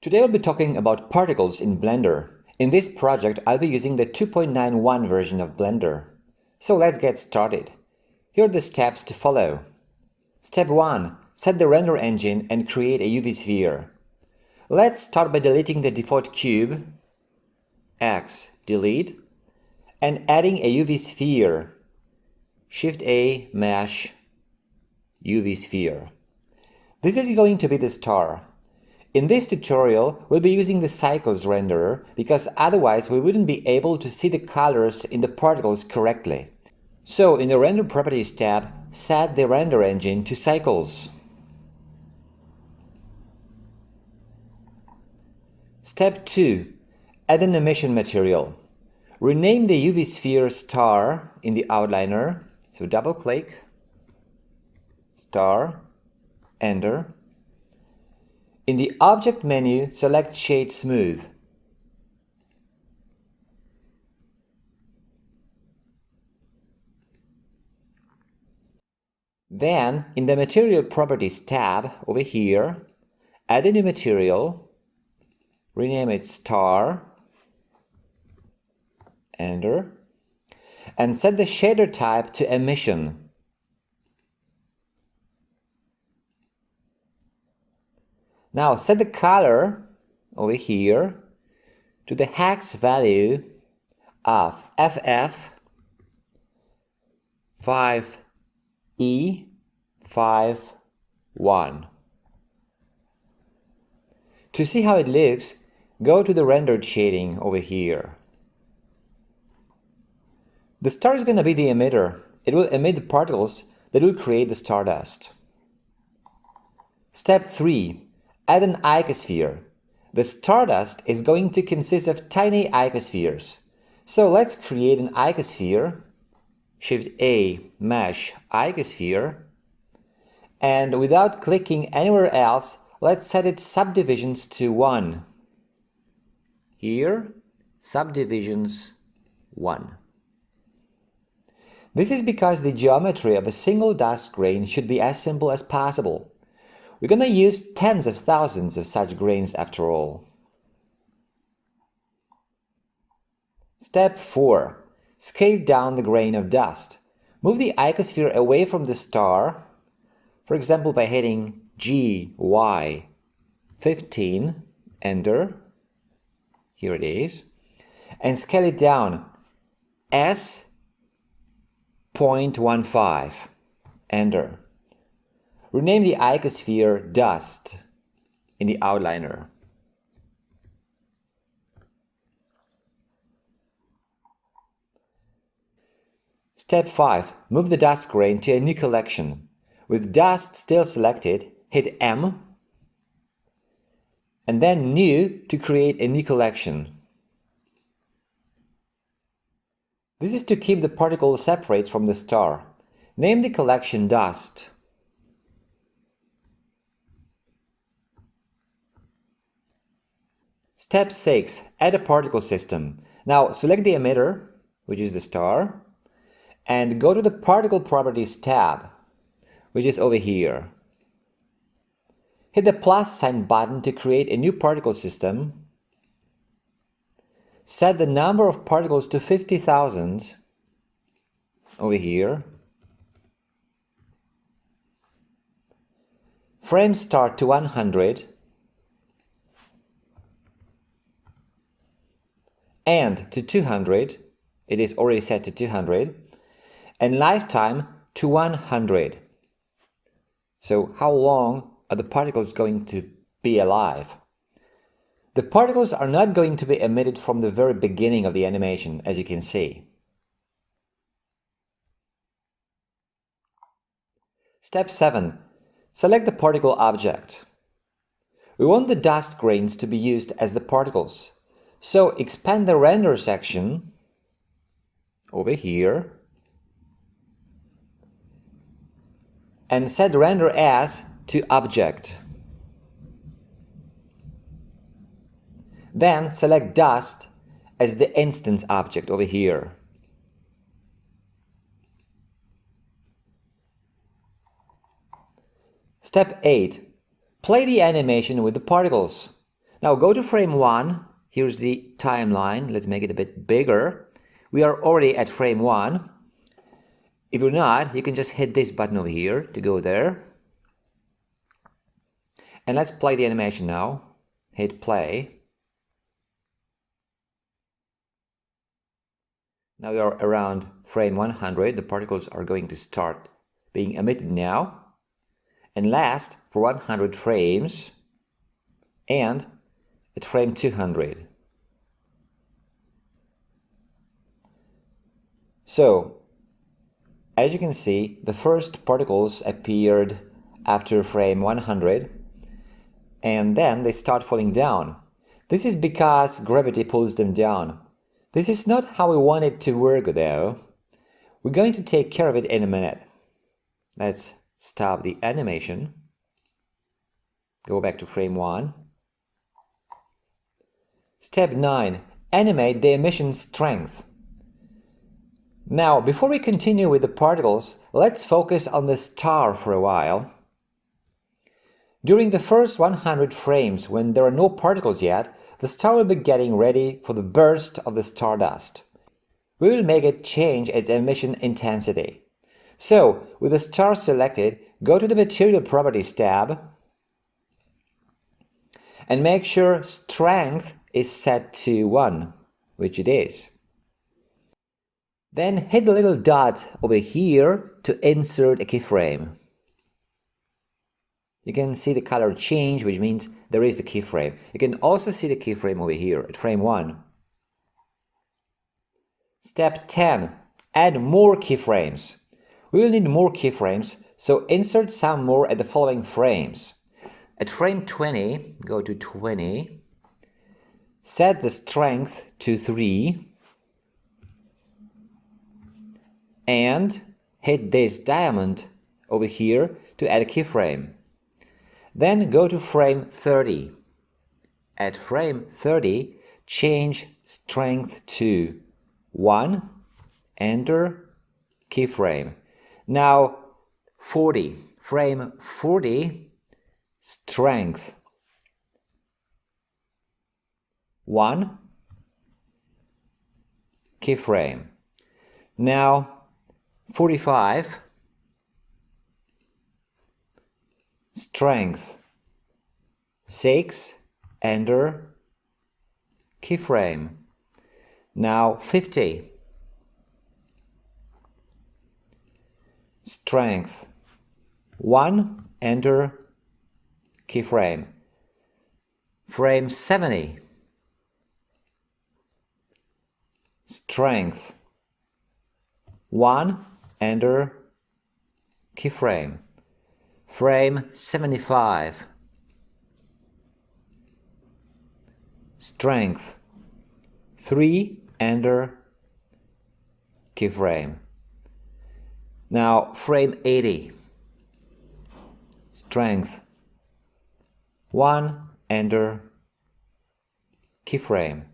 Today I'll be talking about particles in Blender. In this project, I'll be using the 2.91 version of Blender. So let's get started. Here are the steps to follow. Step 1. Set the render engine and create a UV sphere. Let's start by deleting the default cube, X, delete, and adding a UV sphere, Shift-A, Mesh, UV sphere. This is going to be the star. In this tutorial, we'll be using the cycles renderer because otherwise we wouldn't be able to see the colors in the particles correctly. So in the Render Properties tab, set the render engine to cycles. Step 2. Add an emission material. Rename the UV sphere star in the outliner. So double-click, star, enter. In the Object menu, select Shade Smooth. Then, in the Material Properties tab, over here, add a new material, rename it Star, enter, and set the shader type to Emission. Now set the color over here to the hex value of FF5E51. To see how it looks, go to the rendered shading over here. The star is going to be the emitter. It will emit the particles that will create the stardust. Step 3. Add an icosphere. The stardust is going to consist of tiny icospheres. So let's create an icosphere, Shift-A, Mesh, Icosphere, and without clicking anywhere else, let's set its subdivisions to 1. Here, subdivisions 1. This is because the geometry of a single dust grain should be as simple as possible. We're going to use tens of thousands of such grains after all. Step 4. Scale down the grain of dust. Move the icosphere away from the star, for example by hitting G, Y, 15, enter, here it is, and scale it down, S, 0.15, enter. Rename the icosphere Dust in the outliner. Step 5. Move the dust grain to a new collection. With dust still selected, hit M and then New to create a new collection. This is to keep the particle separate from the star. Name the collection Dust. Step 6. Add a particle system. Now select the emitter, which is the star, and go to the Particle Properties tab, which is over here. Hit the plus sign button to create a new particle system. Set the number of particles to 50,000 over here. Frame start to 100. And to 200, it is already set to 200, and lifetime to 100. So how long are the particles going to be alive? The particles are not going to be emitted from the very beginning of the animation, as you can see. Step 7. Select the particle object. We want the dust grains to be used as the particles. So expand the render section over here and set render as to object. Then select dust as the instance object over here. Step 8. Play the animation with the particles. Now go to frame 1. Here's the timeline. Let's make it a bit bigger. We are already at frame 1. If you're not, you can just hit this button over here to go there. And let's play the animation now. Hit play. Now we are around frame 100. The particles are going to start being emitted now and last for 100 frames and at frame 200. So, as you can see, the first particles appeared after frame 100 and then they start falling down. This is because gravity pulls them down. This is not how we want it to work though. We're going to take care of it in a minute. Let's stop the animation. Go back to frame 1. Step 9. Animate the emission strength. Now, before we continue with the particles, let's focus on the star for a while. During the first 100 frames, when there are no particles yet, the star will be getting ready for the burst of the stardust. We will make it change its emission intensity. So, with the star selected, go to the Material Properties tab and make sure Strength is set to 1, which it is. Then hit the little dot over here to insert a keyframe. You can see the color change, which means there is a keyframe. You can also see the keyframe over here at frame 1. Step 10. Add more keyframes. We will need more keyframes, so insert some more at the following frames. At frame 20, go to 20. Set the strength to 3. And hit this diamond over here to add a keyframe. Then go to frame 30. At frame 30, change strength to 1, enter, keyframe. Now 40, frame 40, strength 1, keyframe. Now 45, strength 6, enter, keyframe. Now 50, strength 1, enter, keyframe. Frame 70, strength 1, enter, keyframe. Frame 75, strength 3, enter, keyframe. Now frame 80, strength 1, enter, keyframe.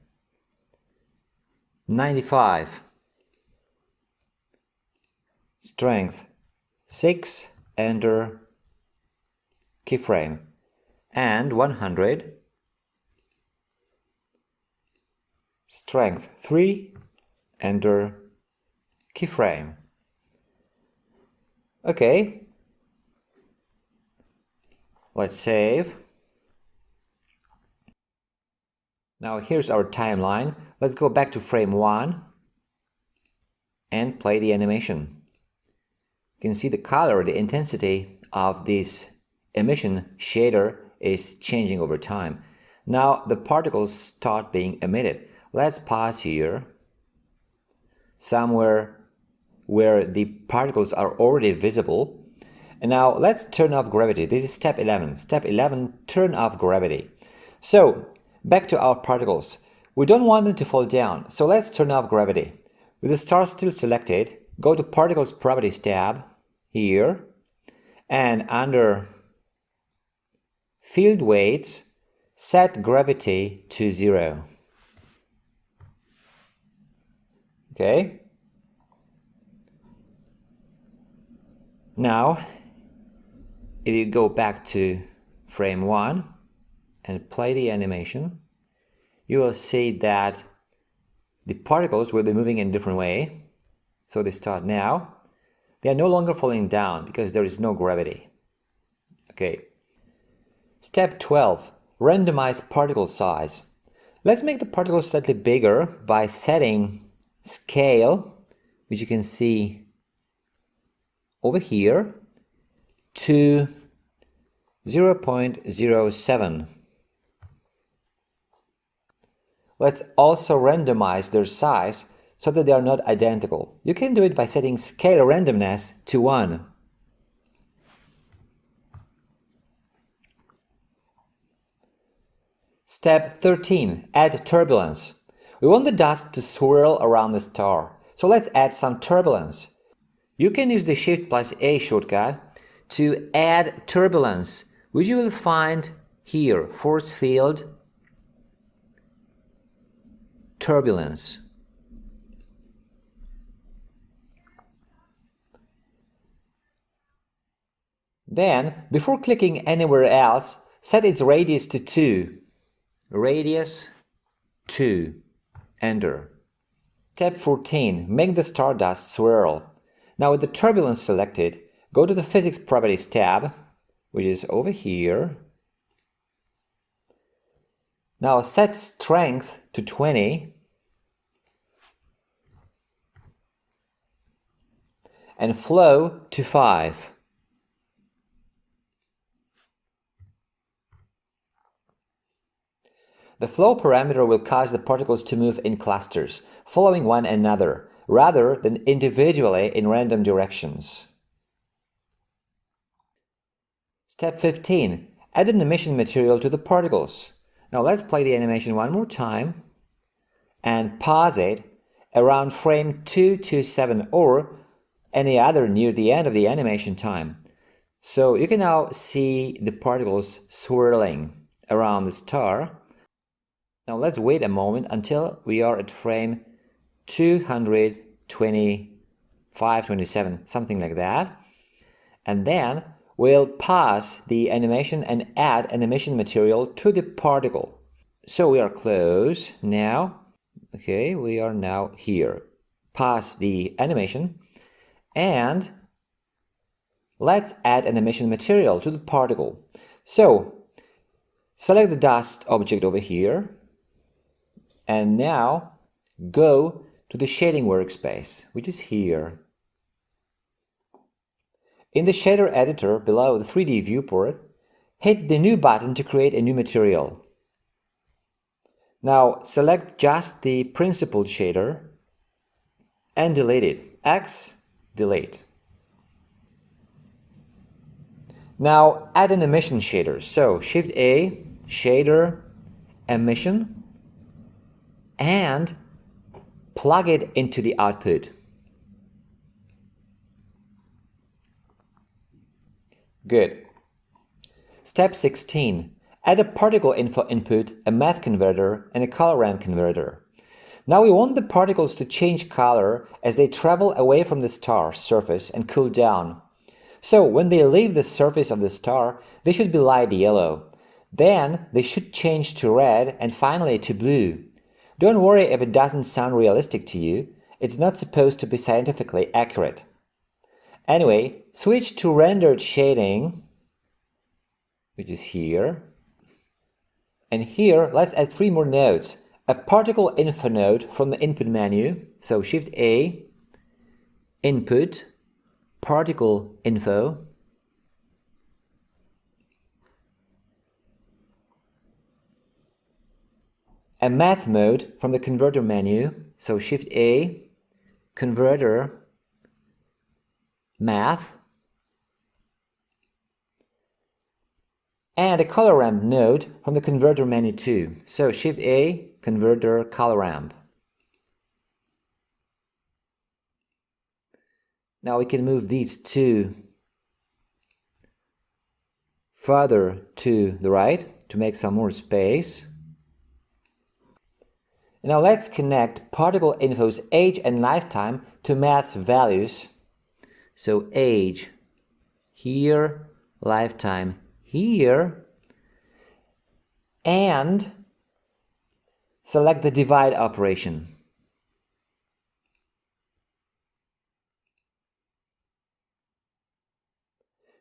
95, strength 6, enter, keyframe. And 100, strength 3, enter, keyframe. Okay, let's save. Now here's our timeline. Let's go back to frame 1 and play the animation. You can see the color, the intensity of this emission shader is changing over time. Now the particles start being emitted. Let's pause here, somewhere where the particles are already visible. And now let's turn off gravity. This is step 11. Step 11, turn off gravity. So back to our particles. We don't want them to fall down, so let's turn off gravity. With the star still selected, go to Particles Properties tab here, and under Field Weights, set gravity to 0. Okay. Now, if you go back to frame 1 and play the animation, you will see that the particles will be moving in a different way. So they start now. They are no longer falling down because there is no gravity. Okay. Step 12. Randomize particle size. Let's make the particles slightly bigger by setting scale, which you can see over here, to 0.07. Let's also randomize their size so that they are not identical. You can do it by setting scale randomness to 1. Step 13. Add turbulence. We want the dust to swirl around the star, so let's add some turbulence. You can use the Shift+A shortcut to add turbulence, which you will find here, force field, turbulence. Then, before clicking anywhere else, set its radius to 2. Radius 2. Enter. Step 14. Make the stardust swirl. Now with the turbulence selected, go to the Physics Properties tab, which is over here. Now set strength to 20 and flow to 5. The flow parameter will cause the particles to move in clusters, following one another, rather than individually in random directions. Step 15. Add an emission material to the particles. Now let's play the animation one more time and pause it around frame 227 or any other near the end of the animation time. So you can now see the particles swirling around the star. Now let's wait a moment until we are at frame 225, 27, something like that. And then we'll pause the animation and add an emission material to the particle. So we are close now. Okay, we are now here. Pause the animation and let's add an emission material to the particle. So select the dust object over here. And now go to the shading workspace, which is here. In the shader editor below the 3D viewport, hit the new button to create a new material. Now select just the principled shader and delete it. X, delete. Now add an emission shader. So Shift-A, shader, emission, and plug it into the output. Good. Step 16. Add a particle info input, a math converter, and a color ramp converter. Now we want the particles to change color as they travel away from the star surface and cool down. So when they leave the surface of the star, they should be light yellow. Then they should change to red and finally to blue. Don't worry if it doesn't sound realistic to you. It's not supposed to be scientifically accurate. Anyway, switch to rendered shading, which is here. And here, let's add 3 more nodes. A particle info node from the input menu. So Shift-A, input, particle info. A math mode from the converter menu. So Shift-A, converter, math. And a color ramp node from the converter menu too. So Shift-A, converter, color ramp. Now we can move these two further to the right to make some more space. Now let's connect particle info's age and lifetime to math's values. So age here, lifetime here, and select the divide operation.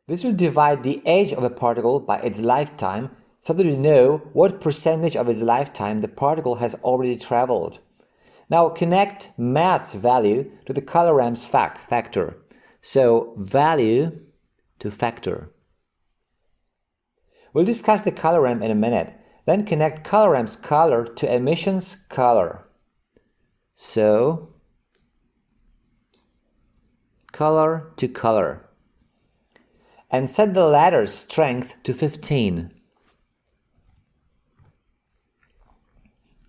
This will divide the age of a particle by its lifetime so that we know what percentage of its lifetime the particle has already traveled. Now connect math's value to the color ramp's factor. So value to factor. We'll discuss the color ramp in a minute. Then connect color ramp's color to emission's color. So color to color. And set the latter's strength to 15.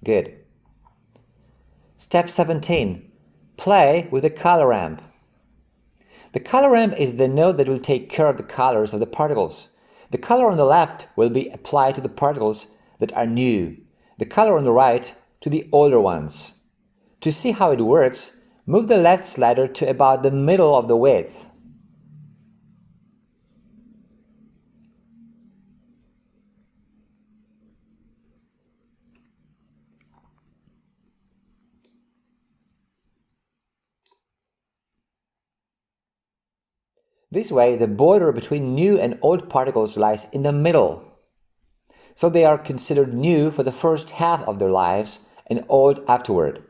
Good. Step 17. Play with the color ramp. The color ramp is the node that will take care of the colors of the particles. The color on the left will be applied to the particles that are new, the color on the right to the older ones. To see how it works, move the left slider to about the middle of the width. This way, the border between new and old particles lies in the middle. So they are considered new for the first half of their lives and old afterward.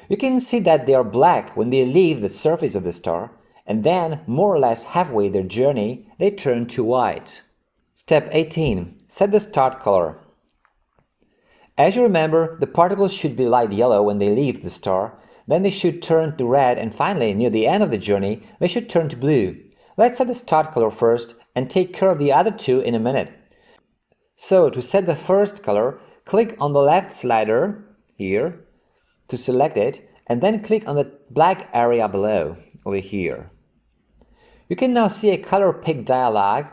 You can see that they are black when they leave the surface of the star, and then, more or less halfway their journey, they turn to white. Step 18. Set the start color. As you remember, the particles should be light yellow when they leave the star, then they should turn to red, and finally, near the end of the journey, they should turn to blue. Let's set the start color first and take care of the other two in a minute. So, to set the first color, click on the left slider here to select it, and then click on the black area below, over here. You can now see a color pick dialog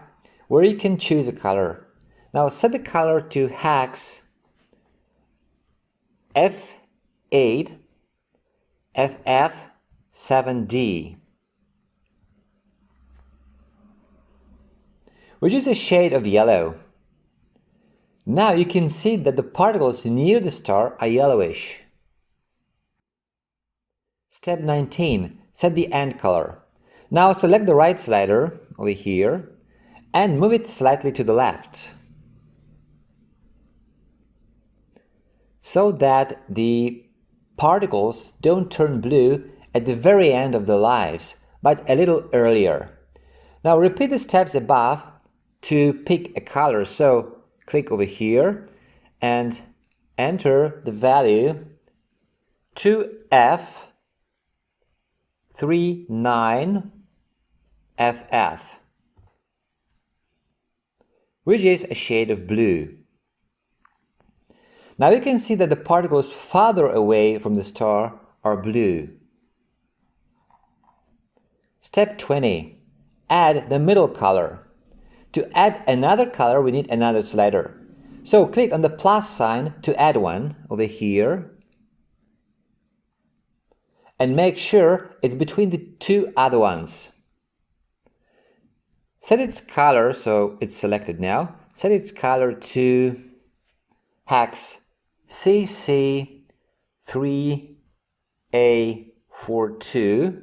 where you can choose a color. Now set the color to hex F8 FF7D, which is a shade of yellow. Now you can see that the particles near the star are yellowish. Step 19. Set the end color. Now select the right slider over here and move it slightly to the left so that the particles don't turn blue at the very end of their lives, but a little earlier. Now repeat the steps above to pick a color. So click over here and enter the value 2F39FF, which is a shade of blue. Now you can see that the particles farther away from the star are blue. Step 20. Add the middle color. To add another color, we need another slider. So click on the plus sign to add one over here. And make sure it's between the two other ones. Set its color, so it's selected now. Set its color to hex CC3A42,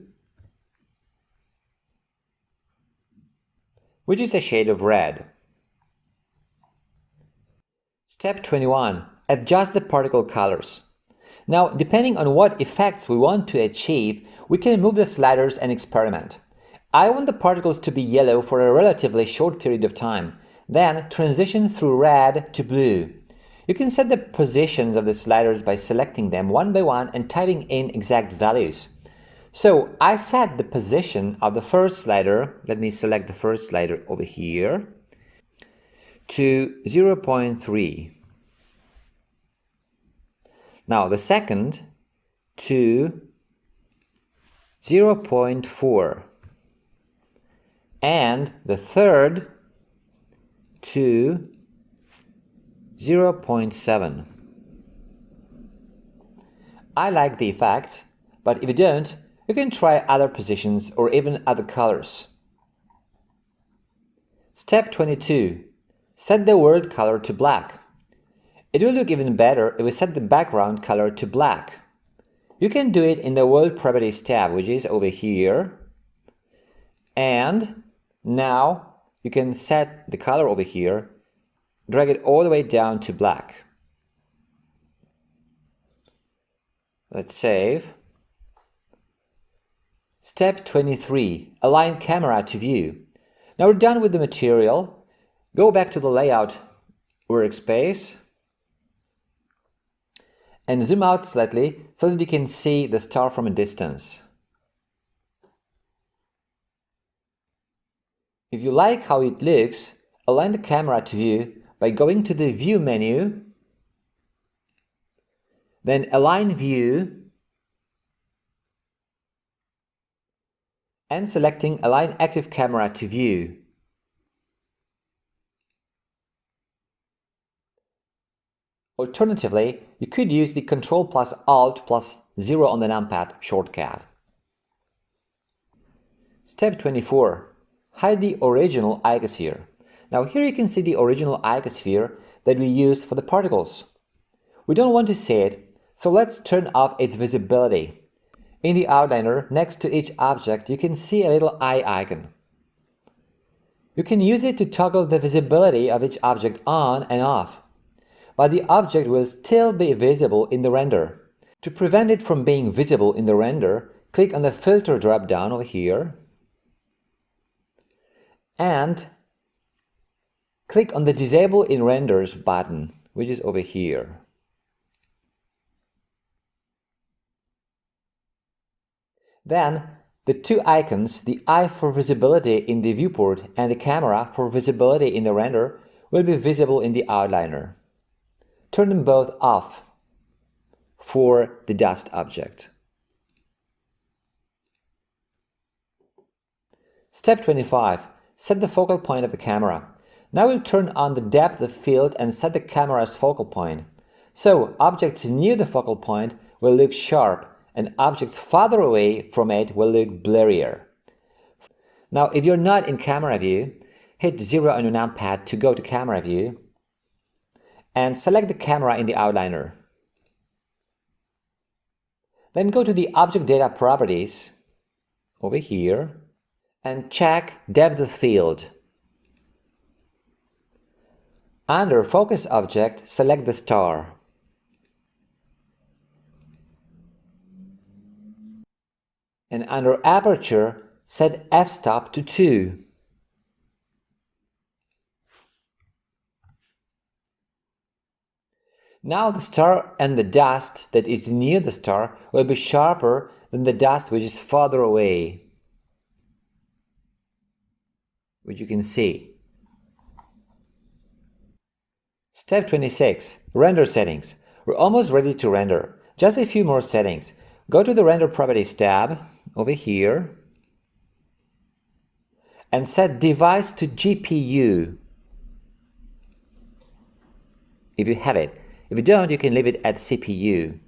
which is a shade of red. Step 21. Adjust the particle colors. Now, depending on what effects we want to achieve, we can move the sliders and experiment. I want the particles to be yellow for a relatively short period of time, then transition through red to blue. You can set the positions of the sliders by selecting them one by one and typing in exact values. So I set the position of the first slider, let me select the first slider over here, to 0.3. Now the second to 0.4. And the third to 0.7. I like the effect, but if you don't, you can try other positions or even other colors. Step 22. Set the world color to black. It will look even better if we set the background color to black. You can do it in the World Properties tab, which is over here. And now you can set the color over here, drag it all the way down to black. Let's save. Step 23. Align camera to view. Now we're done with the material. Go back to the layout workspace and zoom out slightly so that you can see the star from a distance. If you like how it looks, align the camera to view by going to the View menu, then Align View, and selecting Align Active Camera to View. Alternatively, you could use the Ctrl+Alt+0 on the numpad shortcut. Step 24. Hide the original icosphere. Now here you can see the original icosphere that we used for the particles. We don't want to see it, so let's turn off its visibility. In the outliner, next to each object, you can see a little eye icon. You can use it to toggle the visibility of each object on and off, but the object will still be visible in the render. To prevent it from being visible in the render, click on the Filter drop-down over here and click on the Disable in Renders button, which is over here. Then, the two icons, the eye for visibility in the viewport and the camera for visibility in the render, will be visible in the outliner. Turn them both off for the dust object. Step 25. Set the focal point of the camera. Now we'll turn on the depth of field and set the camera's focal point. So objects near the focal point will look sharp and objects farther away from it will look blurrier. Now if you're not in camera view, hit 0 on your numpad to go to camera view and select the camera in the outliner. Then go to the Object Data Properties over here and check Depth of Field. Under Focus Object, select the star. And under Aperture, set f-stop to 2. Now the star and the dust that is near the star will be sharper than the dust which is farther away, which you can see. Step 26. Render settings. We're almost ready to render. Just a few more settings. Go to the Render Properties tab over here and set Device to GPU if you have it. If you don't, you can leave it at CPU.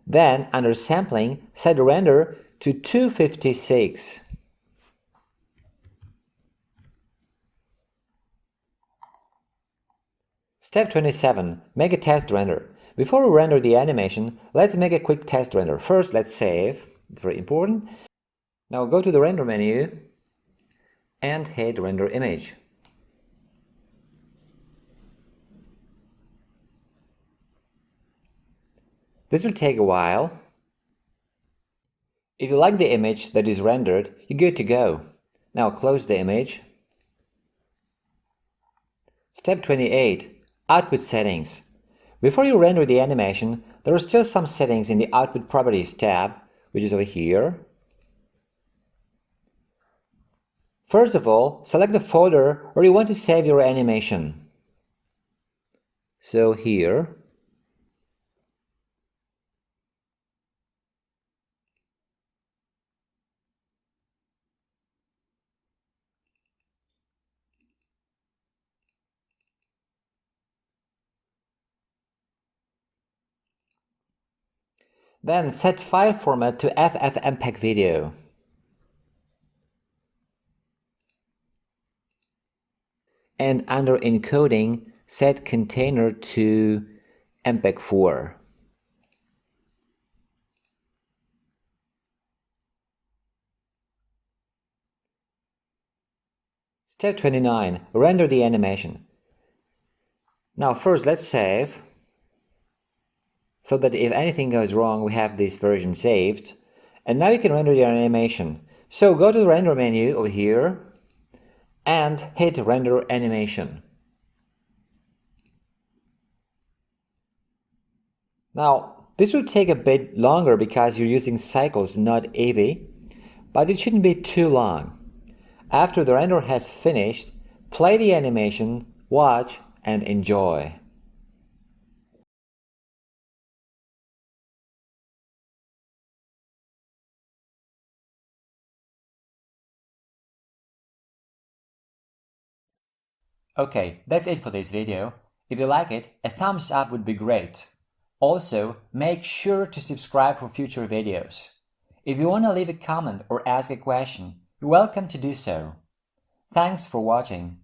Then, under Sampling, set Render to 256. Step 27. Make a test render. Before we render the animation, let's make a quick test render. First, let's save. It's very important. Now go to the Render menu and hit Render Image. This will take a while. If you like the image that is rendered, you're good to go. Now close the image. Step 28. Output settings. Before you render the animation, there are still some settings in the Output Properties tab, which is over here. First of all, select the folder where you want to save your animation. So here. Then set file format to FFmpeg video. And under encoding, set container to MPEG-4. Step 29. Render the animation. Now first let's save, so that if anything goes wrong we have this version saved. And now you can render your animation. So go to the render menu over here and hit render animation. Now this will take a bit longer because you're using cycles, not AV, but it shouldn't be too long. After the render has finished, play the animation, watch, and enjoy. Okay, that's it for this video. If you like it, a thumbs up would be great. Also, make sure to subscribe for future videos. If you want to leave a comment or ask a question, you're welcome to do so. Thanks for watching.